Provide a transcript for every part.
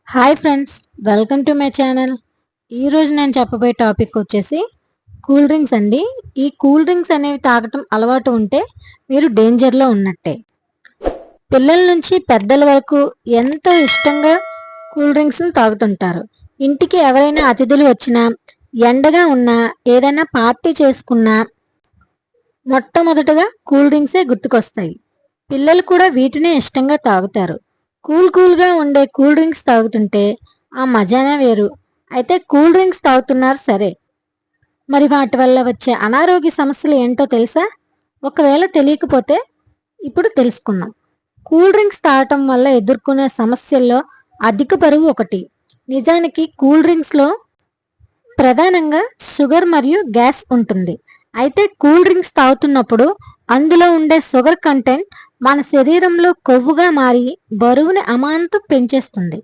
Hi friends, welcome to my channel. ఈరోజు నేను చెప్పబోయే టాపిక్ వచ్చేసి కూల్ డ్రింక్స్ అండి. ఈ కూల్ డ్రింక్స్ అనేవి తాగటం అలవాటు ఉంటే మీరు డేంజర్లో ఉన్నట్టే. పిల్లల నుంచి పెద్దల వరకు ఎంతో ఇష్టంగా కూల్ డ్రింక్స్ని తాగుతుంటారు. ఇంటికి ఎవరైనా అతిథులు వచ్చినా, ఎండగా ఉన్నా, ఏదైనా పార్టీ చేసుకున్నా మొట్టమొదటగా కూల్ డ్రింక్సే గుర్తుకొస్తాయి. పిల్లలు కూడా వీటినే ఇష్టంగా తాగుతారు. కూల్గా ఉండే కూల్ డ్రింక్స్ తాగుతుంటే ఆ మజానే వేరు. అయితే కూల్ డ్రింక్స్ తాగుతున్నారు సరే, మరి వాటి వల్ల వచ్చే అనారోగ్య సమస్యలు ఏంటో తెలుసా? ఒకవేళ తెలియకపోతే ఇప్పుడు తెలుసుకుందాం. కూల్ డ్రింక్స్ తాగటం వల్ల ఎదుర్కొనే సమస్యల్లో అధిక బరువు ఒకటి. నిజానికి కూల్ డ్రింక్స్లో ప్రధానంగా షుగర్ మరియు గ్యాస్ ఉంటుంది. అయితే కూల్ డ్రింక్స్ తాగుతున్నప్పుడు అందులో ఉండే షుగర్ కంటెంట్ మన శరీరంలో కొవ్వుగా మారి బరువుని అమాంతం పెంచేస్తుంది.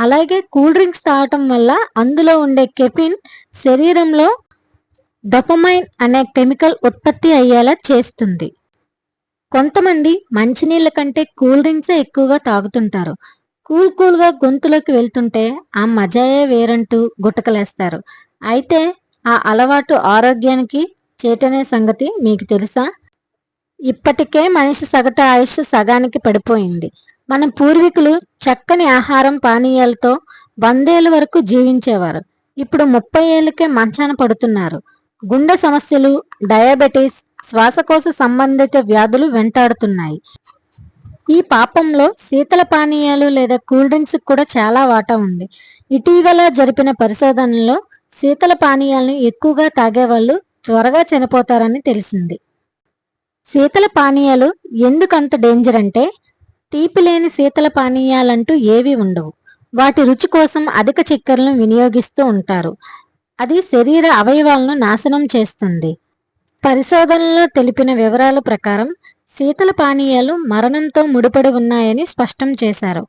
అలాగే కూల్ డ్రింక్స్ తాగటం వల్ల అందులో ఉండే కెఫిన్ శరీరంలో డోపమైన్ అనే కెమికల్ ఉత్పత్తి అయ్యేలా చేస్తుంది. కొంతమంది మంచినీళ్ళ కంటే కూల్ డ్రింక్సే ఎక్కువగా తాగుతుంటారు. కూల్గా గొంతులోకి వెళ్తుంటే ఆ మజాయే వేరంటూ గుటకలేస్తారు. అయితే ఆ అలవాటు ఆరోగ్యానికి చేటనే సంగతి మీకు తెలుసా? ఇప్పటికే మనిషి సగటు ఆయుష్ సగానికి పడిపోయింది. మన పూర్వీకులు చక్కని ఆహారం పానీయాలతో 100 ఏళ్ల వరకు జీవించేవారు. ఇప్పుడు 30 ఏళ్ళకే మంచాన పడుతున్నారు. గుండె సమస్యలు, డయాబెటీస్, శ్వాసకోశ సంబంధిత వ్యాధులు వెంటాడుతున్నాయి. ఈ పాపంలో శీతల పానీయాలు లేదా కూల్ డ్రింక్స్ కూడా చాలా వాటా ఉంది. ఇటీవల జరిపిన పరిశోధనలో శీతల పానీయాలను ఎక్కువగా తాగేవాళ్ళు త్వరగా చనిపోతారని తెలిసింది. శీతల పానీయాలు ఎందుకు అంత డేంజర్ అంటే, తీపి లేని శీతల పానీయాలంటూ ఏవీ ఉండవు. వాటి రుచి కోసం అధిక చక్కెరలను వినియోగిస్తూ ఉంటారు. అది శరీర అవయవాలను నాశనం చేస్తుంది. పరిశోధనలో తెలిపిన వివరాల ప్రకారం శీతల పానీయాలు మరణంతో ముడిపడి ఉన్నాయని స్పష్టం చేశారు.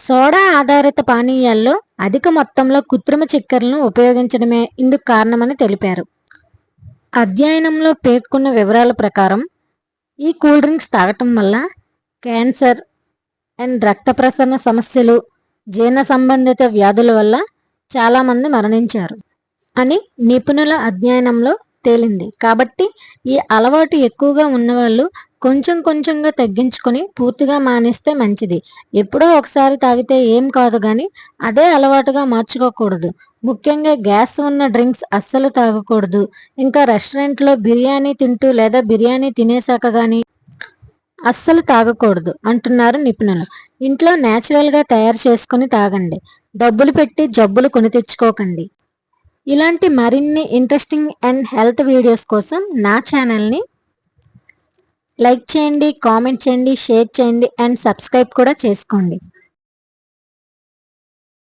సోడా ఆధారిత పానీయాల్లో అధిక మొత్తంలో కృత్రిమ చక్కెరలను ఉపయోగించడమే ఇందుకు కారణమని తెలిపారు. అధ్యయనంలో పేర్కొన్న వివరాల ప్రకారం ఈ కూల్ డ్రింక్స్ తాగటం వల్ల క్యాన్సర్ అండ్ రక్త ప్రసరణ సమస్యలు, జీర్ణ సంబంధిత వ్యాధుల వల్ల చాలామంది మరణించారు అని నిపుణుల అధ్యయనంలో తేలింది. కాబట్టి ఈ అలవాటు ఎక్కువగా ఉన్నవాళ్ళు కొంచెంగా తగ్గించుకొని పూర్తిగా మానేస్తే మంచిది. ఎప్పుడో ఒకసారి తాగితే ఏం కాదు, కానీ అదే అలవాటుగా మార్చుకోకూడదు. ముఖ్యంగా గ్యాస్ ఉన్న డ్రింక్స్ అస్సలు తాగకూడదు. ఇంకా రెస్టారెంట్లో బిర్యానీ తింటూ లేదా బిర్యానీ తినేశాక కానీ అస్సలు తాగకూడదు అంటున్నారు నిపుణులు. ఇంట్లో న్యాచురల్గా తయారు చేసుకుని తాగండి. డబ్బులు పెట్టి జబ్బులు కొని తెచ్చుకోకండి. ఇలాంటి మరిన్ని ఇంట్రెస్టింగ్ అండ్ హెల్త్ వీడియోస్ కోసం నా ఛానల్ని లైక్ చేయండి, కామెంట్ చేయండి, షేర్ చేయండి అండ్ సబ్స్క్రైబ్ కూడా చేసుకోండి.